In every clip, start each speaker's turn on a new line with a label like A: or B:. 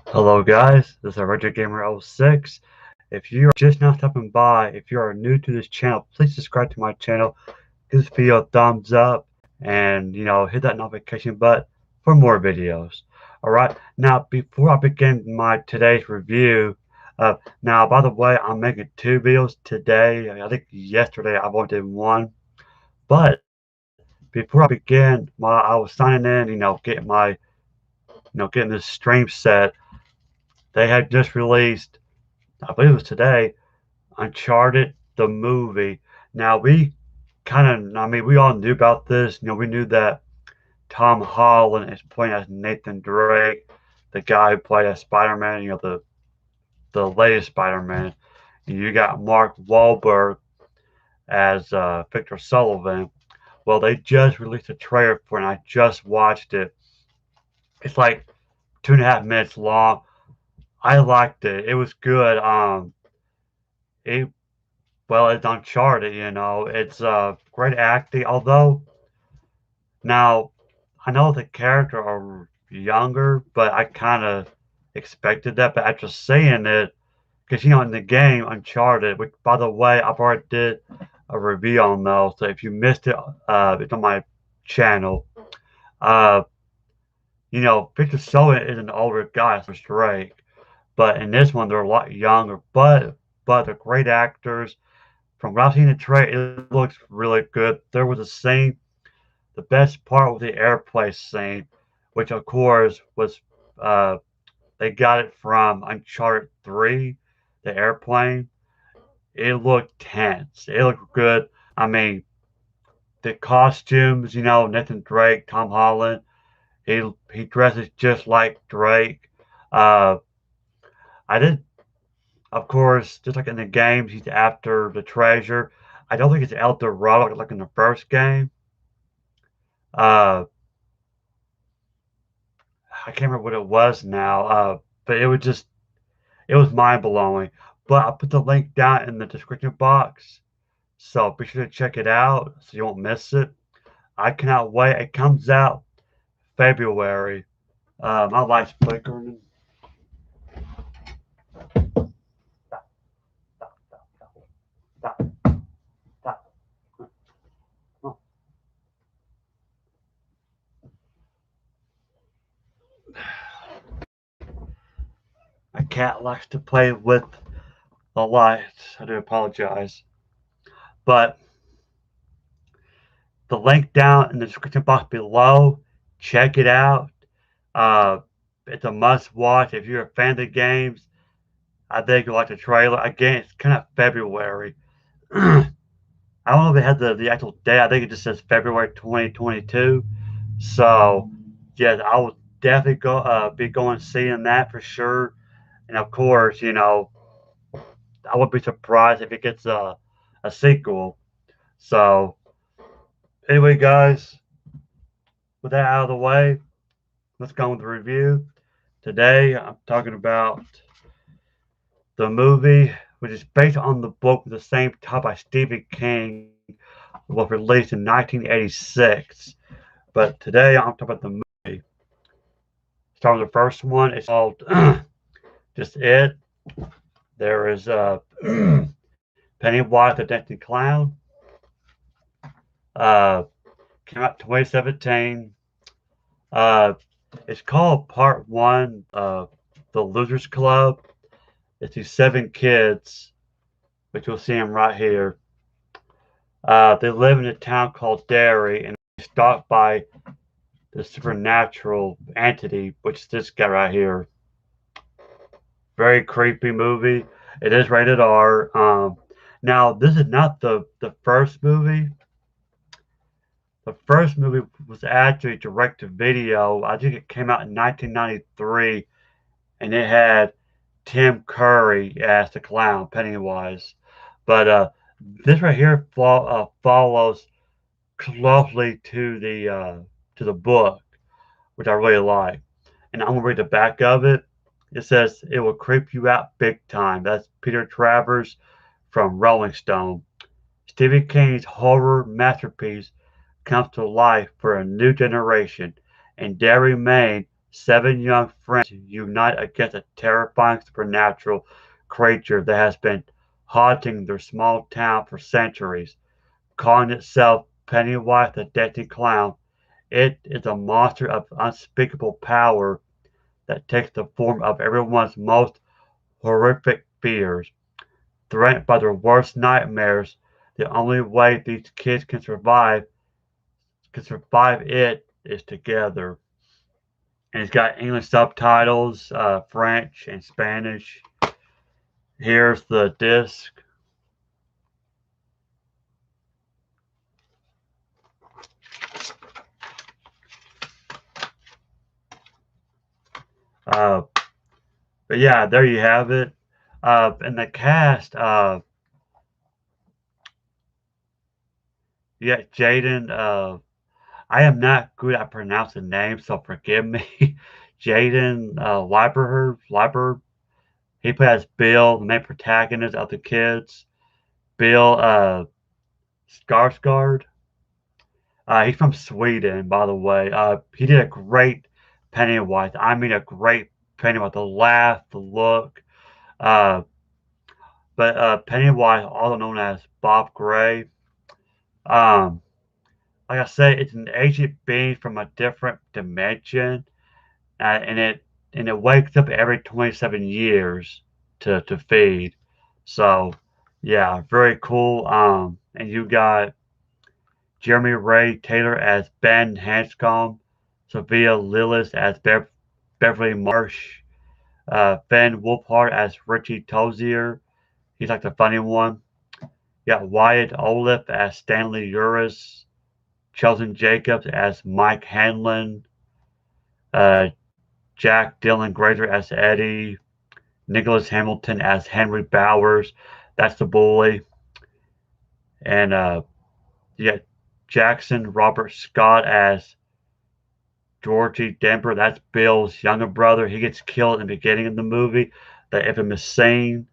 A: Hello guys, this is Retro Gamer 06. If you are just now stopping by, if you are new to this channel, please subscribe to my channel, give this video a thumbs up, and hit that notification button for more videos. Alright, now before I begin my today's review, now by the way, I'm making two videos today. I think yesterday I only did one, but before I begin, I was signing in, getting this stream set. They had just released, I believe it was today, Uncharted the movie. Now we all knew about this. We knew that Tom Holland is playing as Nathan Drake, the guy who played as Spider-Man. The latest Spider-Man. You got Mark Wahlberg as Victor Sullivan. Well, they just released a trailer for it, and I just watched it. It's like 2.5 minutes long. I liked it. It was good. It Well, it's Uncharted, it's great acting. Although now I know the character are younger, but I kind of expected that. But after seeing it, because in the game Uncharted, which by the way I've already did a review on those, so if you missed it, it's on my channel. Uh, Victor Sullivan is an older guy, so Drake, but in this one they're a lot younger, but they're great actors. From what I've seen the trailer, it looks really good. There was a scene, the best part was the airplane scene, which of course was they got it from Uncharted 3, the airplane. It looked tense. It looked good. I mean, the costumes, Nathan Drake, Tom Holland, he dresses just like Drake. Uh, I did, of course, just like in the games, he's after the treasure. I don't think it's El Dorado like in the first game. Uh, I can't remember what it was now, but it was mind blowing. But I'll put the link down in the description box, so be sure to check it out so you won't miss it. I cannot wait. It comes out February. My life's flickering. My cat likes to play with the lights. I do apologize. But the link down in the description box below, check it out. Uh, it's a must watch. If you're a fan of the games, I think you'll like the trailer. Again, it's kind of February. I don't know if they had the actual date. I think it just says February 2022. So, yes, I will definitely be going seeing that for sure. And of course, I would be surprised if it gets a sequel. So, anyway, guys, with that out of the way, let's go with the review. Today, I'm talking about the movie, which is based on the book with the same title by Stephen King, was released in 1986. But today, I'm talking about the movie. Starting with the first one, it's called Just It. There is Pennywise the Dancing Clown. Uh, Came out 2017. It's called Part One of the Losers Club. It's these 7 kids, which you'll see them right here. They live in a town called Derry, and they're stalked by the supernatural entity, which is this guy right here. Very creepy movie. It is rated R. Now, this is not the first movie. The first movie was actually direct to video. I think it came out in 1993, and it had Tim Curry as the clown, Pennywise. But this right here follows closely to the book, which I really like. And I'm gonna read the back of it. It says it will creep you out big time. That's Peter Travers from Rolling Stone. Stephen King's horror masterpiece comes to life for a new generation. In Derry, Maine, seven young friends unite against a terrifying supernatural creature that has been haunting their small town for centuries. Calling itself Pennywise the Deadly Clown, it is a monster of unspeakable power that takes the form of everyone's most horrific fears. Threatened by their worst nightmares, the only way these kids can survive it is together. And it's got English subtitles, French and Spanish. Here's the disc. Uh, but yeah, there you have it. And the cast, you got Jaden. I am not good at pronouncing names, so forgive me. Jaden Liber. He plays Bill, the main protagonist of the kids. Bill Skarsgård. He's from Sweden, by the way. He did a great Pennywise. I mean, a great Pennywise. The laugh, the look. Uh, but Pennywise, also known as Bob Gray. Um, like I said, it's an ancient being from a different dimension, and it wakes up every 27 years to feed. So, yeah, very cool. And you got Jeremy Ray Taylor as Ben Hanscom, Sophia Lillis as Beverly Marsh, Ben Wolfhard as Richie Tozier. He's like the funny one. You got Wyatt Olive as Stanley Uris, Chelsea Jacobs as Mike Hanlon, uh, Jack Dylan Grazer as Eddie, Nicholas Hamilton as Henry Bowers. That's the bully. And you got Jackson Robert Scott as Georgie Denver. That's Bill's younger brother. He gets killed in the beginning of the movie. The infamous scene,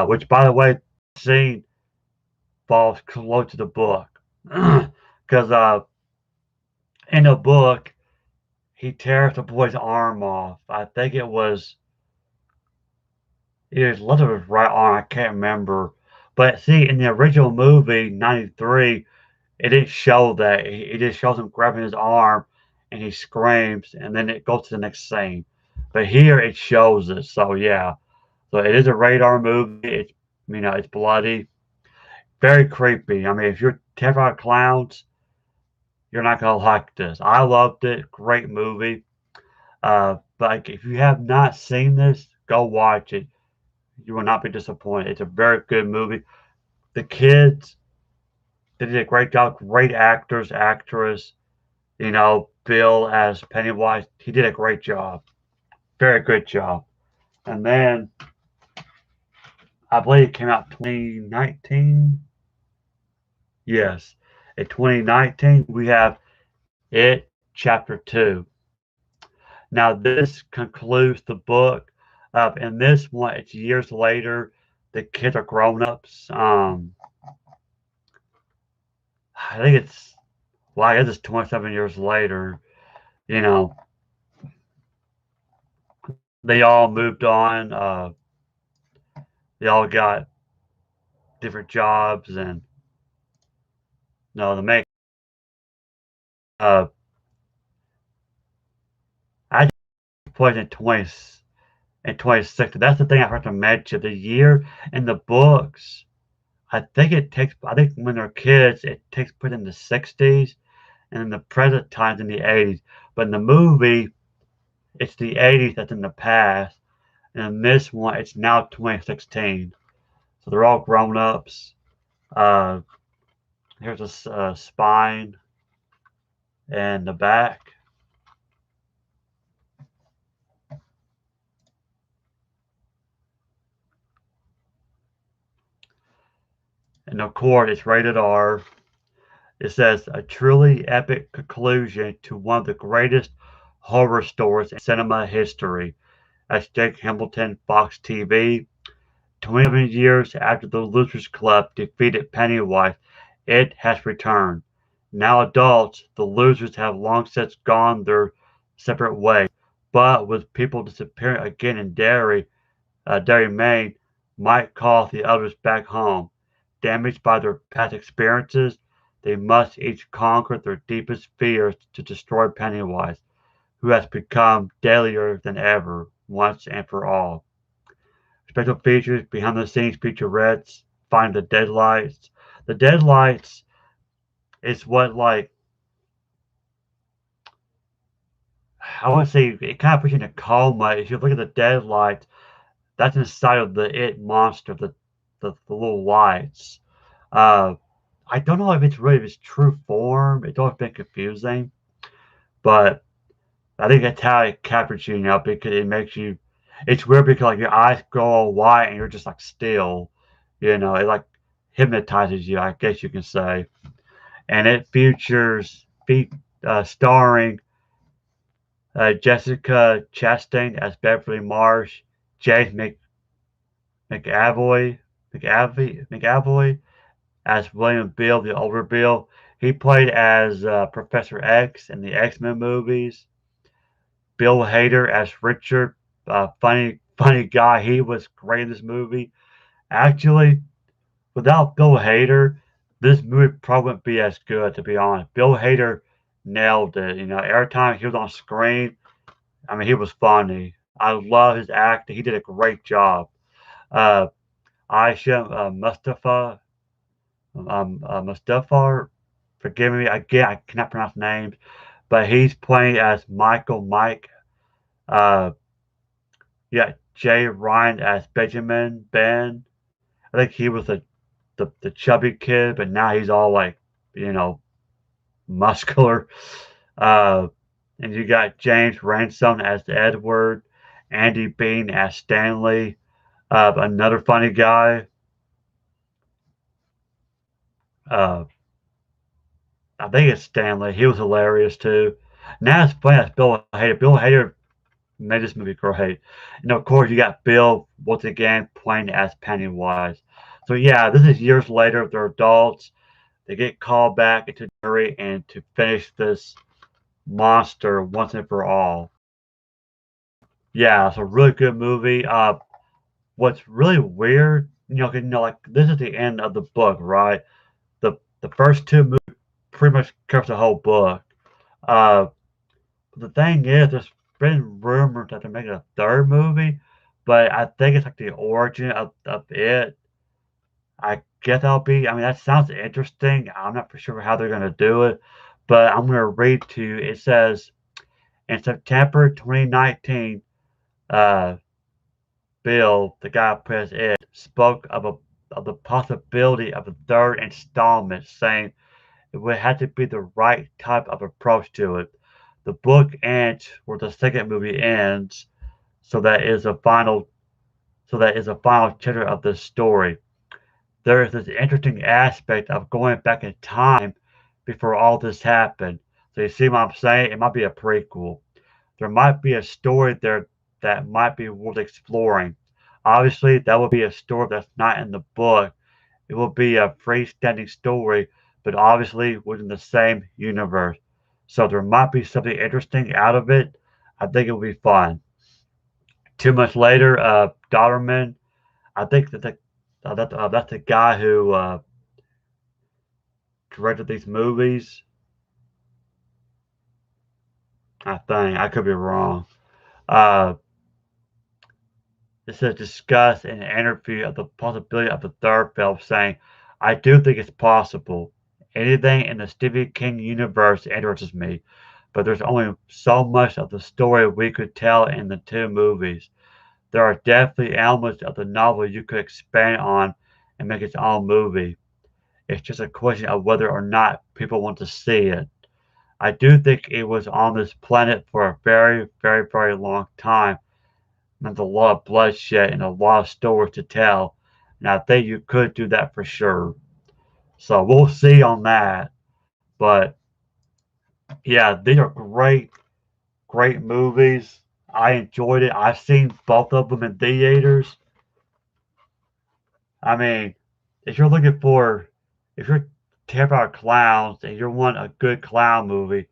A: which, by the way, scene falls close to the book. Because in the book, he tears the boy's arm off. I think it was either his left or his right arm. I can't remember. But see, in the original movie, 93, it didn't show that. It just shows him grabbing his arm and he screams, and then it goes to the next scene. But here it shows it. So, yeah. So it is a radar movie. It's bloody, very creepy. I mean, if you're terrified of clowns, you're not gonna like this. I loved it. Great movie. But like, if you have not seen this, go watch it. You will not be disappointed. It's a very good movie. The kids, they did a great job. Great actors, actress. Bill as Pennywise, he did a great job. Very good job. And then I believe it came out 2019. Yes. In 2019, we have It Chapter 2. Now, this concludes the book. In this one, it's years later. The kids are grown ups. I think I guess it's 27 years later. You know, they all moved on. They all got different jobs, and no, the main. Uh, I put it in 20 and 26. That's the thing I forgot to mention. The year in the books, I think when they're kids, it takes place in the 60s, and in the present times in the 80s. But in the movie, it's the 80s that's in the past, and in this one, it's now 2016. So they're all grown ups. Uh, here's a spine and the back. And of course, it's rated R. It says a truly epic conclusion to one of the greatest horror stories in cinema history. That's Jake Hamilton, Fox TV. 27 years after the Losers Club defeated Pennywise, it has returned. Now adults, the losers have long since gone their separate ways. But with people disappearing again in Derry, Maine, might call the others back home. Damaged by their past experiences, they must each conquer their deepest fears to destroy Pennywise, who has become deadlier than ever, once and for all. Special features, behind the scenes featurettes, find the deadlights. The deadlights is what, like, I want to say it kind of puts you in a coma. If you look at the deadlights, that's inside of the it monster, the little lights. Uh, I don't know if it's really its true form. It's always been confusing, but I think that's how it captures you now because it makes you. It's weird because like your eyes go all white and you're just like still, it like hypnotizes you. I guess you can say, and it features starring Jessica Chastain as Beverly Marsh, James McAvoy, McAvoy as William Bill, the older Bill. He played as Professor X in the X-Men movies. Bill Hader as Richard, funny guy. He was great in this movie. Actually, without Bill Hader, this movie probably wouldn't be as good. To be honest, Bill Hader nailed it. Every time he was on screen, I mean, he was funny. I love his acting. He did a great job. Uh, Aisha Mustafa, forgive me again, I cannot pronounce names, but he's playing as Michael Mike. Uh, yeah, Jay Ryan as Benjamin Ben. I think he was the chubby kid, but now he's all like, you know, muscular. Uh, and you got James Ransom as Edward, Andy Bean as Stanley, another funny guy. Uh, I think it's Stanley. He was hilarious too. Now it's funny as Bill Hader. Bill Hader made this movie great. And of course, you got Bill once again playing as Pennywise. So yeah, this is years later. They're adults. They get called back into jury and to finish this monster once and for all. Yeah, it's a really good movie. What's really weird, 'cause, like this is the end of the book, right? The first two movies pretty much covers the whole book. Uh, the thing is, there's been rumors that they're making a third movie, but I think it's like the origin of it. I guess that'll be. I mean, that sounds interesting. I'm not for sure how they're gonna do it, but I'm gonna read to you. It says in September 2019, uh, Bill, the guy who plays it, spoke of the possibility of a third installment, saying it would have to be the right type of approach to it. The book ends where the second movie ends, so that is a final chapter of the story. There is this interesting aspect of going back in time before all this happened. So you see what I'm saying? It might be a prequel. There might be a story there that might be worth exploring. Obviously, that would be a story that's not in the book. It will be a freestanding story, but obviously within the same universe. So there might be something interesting out of it. I think it will be fun. 2 months later, Dotterman, I think that's the guy who directed these movies. I think I could be wrong. Uh, This is discussed in an interview of the possibility of a third film, saying, "I do think it's possible. Anything in the Stephen King universe interests me, but there's only so much of the story we could tell in the two movies. There are definitely elements of the novel you could expand on and make its own movie. It's just a question of whether or not people want to see it. I do think it was on this planet for a very, very, very long time. There's a lot of bloodshed and a lot of stories to tell, and I think you could do that for sure. So we'll see on that. But yeah, these are great, great movies. I enjoyed it. I've seen both of them in theaters. I mean, if you're looking for, if you're terrified of clowns and you want a good clown movie,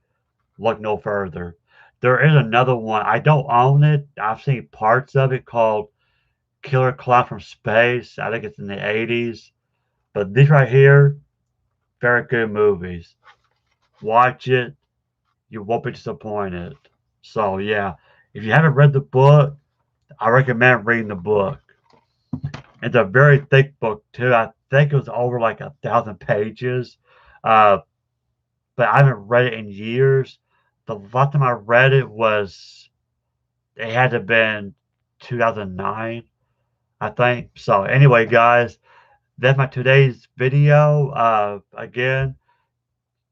A: look no further. There is another one. I don't own it. I've seen parts of it called Killer Clown from Space. I think it's in the 80s. But these right here, very good movies. Watch it. You won't be disappointed. So yeah, if you haven't read the book, I recommend reading the book. It's a very thick book too. I think it was over like 1,000 pages. Uh, but I haven't read it in years. The last time I read it was it had to have been 2009, I think. So anyway, guys, that's my today's video. Again,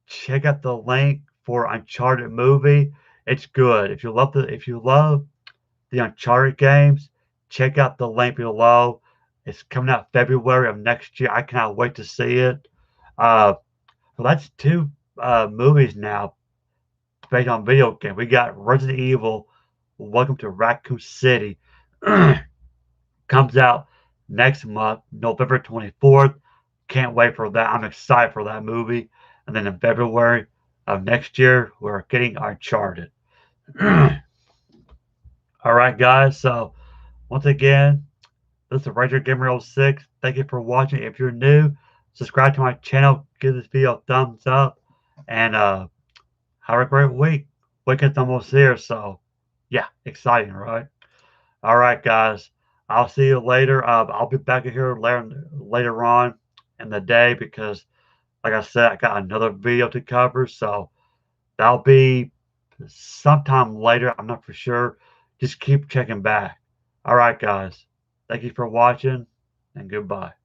A: check out the link for Uncharted movie. It's good. If you love the Uncharted games, check out the link below. It's coming out February of next year. I cannot wait to see it. Uh, well, that's two movies now based on video game. We got Resident Evil, Welcome to Raccoon City. Comes out next month, November 24th. Can't wait for that. I'm excited for that movie. And then in February of next year, we're getting Uncharted. All right, guys. So once again, this is Ranger Gamer 06. Thank you for watching. If you're new, subscribe to my channel. Give this video a thumbs up. And have a great week. Weekend's almost here, so yeah, exciting, right? All right, guys. I'll see you later. I'll be back here later on in the day because, like I said, I got another video to cover. So that'll be sometime later. I'm not for sure. Just keep checking back. All right, guys. Thank you for watching, and goodbye.